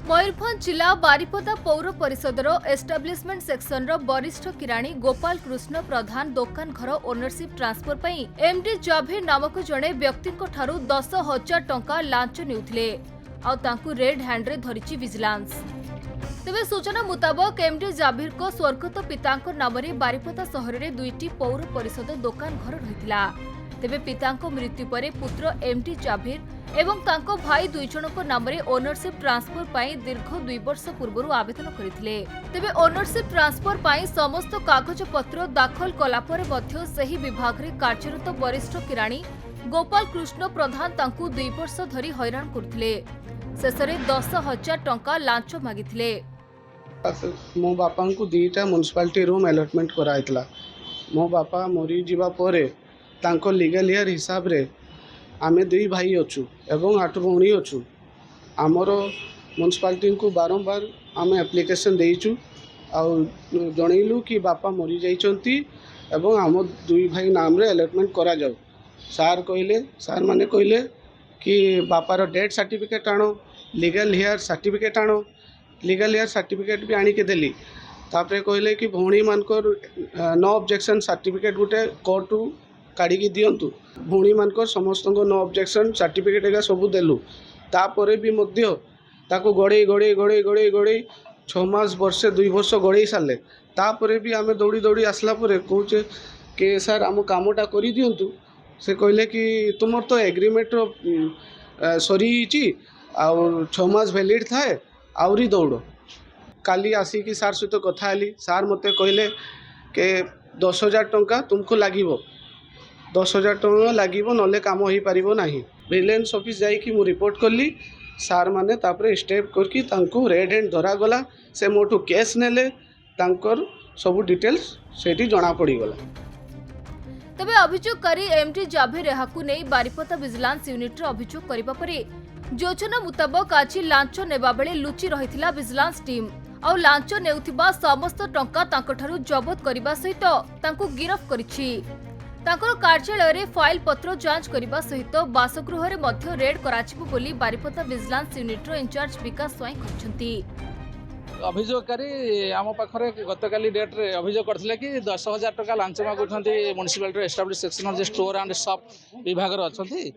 मयूरभंज जिला Baripada पौर परिषदर establishment section वरिष्ठ किराणी गोपाल कृष्ण प्रधान दुकान घर ओनरशिप ट्रांसफर पई एमडी जाभीर नामक जड़े व्यक्ति 10,000 टंका लांच नेउथिले आ तांकु रेड हैंड रे धरिछि विजिलेंस। तेबे सूचना मुताबक एमडी जाभीर को स्वर्गत पितांक नाम रे बारिपदा सहर रे दुईटी पौर परिषद दुकान घर रहितला। तेबे पितांक मृत्यु परे पुत्र एमडी जाभीर एवं तांको भाई दुई जनक नाम रे ओनरशिप ट्रांसफर पाई दीर्घ 2 वर्ष पूर्व आवेदन करथिले। तेबे ओनरशिप ट्रांसफर पाई समस्त कागज पत्र दाखल कला परे मध्य सही विभाग रे कार्यरत वरिष्ठ किराणी गोपाल कृष्ण प्रधान तांकु 2 वर्ष धरी हैरान करथिले। शेषरे 10,000 टंका लांच मागिथिले। मो बापा को दीटा म्युनिसिपालिटी रूम अलॉटमेंट कराइतला। मो बापा मरी जीवा परे तांको लीगल ईयर हिसाब रे आमे 2 भाई अच्छु एवं 8 भौणी अच्छु। आमर म्युनिसिपालिटी को बारंबार आमे एप्लिकेशन देइचु आ जनइलु कि बापा मरी जाइचंती एवं आम 2 भाई नाम रे अलॉटमेंट करा जाऊ। सार माने कहले कि बापार डेथ सर्टिफिकेट आनो, लीगल ईयर सर्टिफिकेट आनो। लीगल ईयर सर्टिफिकेट भी आनी के देली। तापरे कहले कि भौणी मानकर नो ऑब्जेक्शन सर्टिफिकेट गुटे कोर्ट काढ़ी दिंतु। भौणी मानकर समस्त नो ऑब्जेक्शन सर्टिफिकेट एगा सब देलु। तापरे भी मध्य ताको गड़े गड़े गड़े गड़े गड़े 6 मास वर्षे 2 वर्ष गड़े सारे। तापरे भी आमे दौड़ी दौड़ी आसला परे कहूचे कि सर आम कामटा करी दिंतु। से कहले कि तुमर तो एग्रीमेंट सरी आ 6 मास वैलिड थाए आउरी दौड़। काली आसिकी सार सहित कथा हेली। सार मते कहले कि 10,000 टंका तुमको लागिबो, 10,000 टंका लागिबो नले काम होई परिबो नाही। विजिलेंस ऑफिस जाई कि मु रिपोर्ट करली। सार माने तापरे स्टेप करके तांको रेड हैंड धरा गला। से मोटू केस नेले, तांकर सब डिटेल्स सेठी जणा पड़ी गला। तबे अभियोगकारी एमडी जाभीर एहाकु नै बारिपदा विजिलेंस यूनिट रे अभियोग करिबा परे योजना मुताबक आज लांच नेबा बेले लुचि रहिथिला विजिलेंस टीम आ लांच नेउथिबा समस्त टंका तांकठारु जबत करिबा सहित तांकु गिरफ करिछि। तांकर कार्यालय रे फाइल पत्र जांच करिबा सहित बासगृह रे मध्य रेड कराचिबो बोली बारिपदा विजिलेंस यूनिट रो इंचार्ज विकास स्वाई कहछंती। अभियोगकारी आम पाखे गतकाली डेट रे अभियोग करथिले कि 10,000 टका लांच मागुछंती म्युनिसिपालिटी एस्टाब्लिश सेक्शन जे स्टोर एंड शॉप विभाग रे अछंती।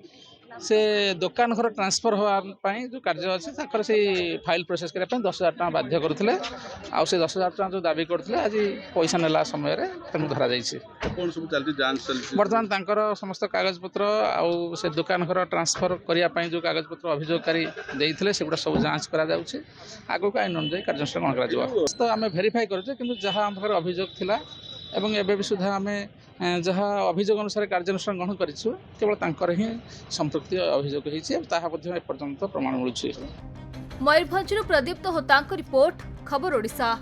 से दुकान घर ट्रांसफर होगा जो कार्य अच्छे से फाइल प्रोसेस करने 10,000 टका बाध्य करते। आ से 10,000 टका जो दाबी करते आज पैसा नेला समय धरा बर्तमान तांकर समस्त कागज पत्र आउ से दुकान घर ट्रांसफर करने जो कागज पत्र अभियोगकारी देते सेगुड़ा सब जांच करा आगू आईन अनुसार कार्यानुष्ठान करा तो आम भेरीफाई करें कि जहाँ आम पाखे अभियोग थिला एवं एबे भी सुधा आम जहाँ अभियोग अनुसार कार्यानुष्ठान ग्रहण करूँ केवल तांकर ही संपृक्ति अभियोग होती एपर्यंत प्रमाण मिलुछि। मयूरभंज प्रदीप्त होतांक रिपोर्ट खबर ओडिशा।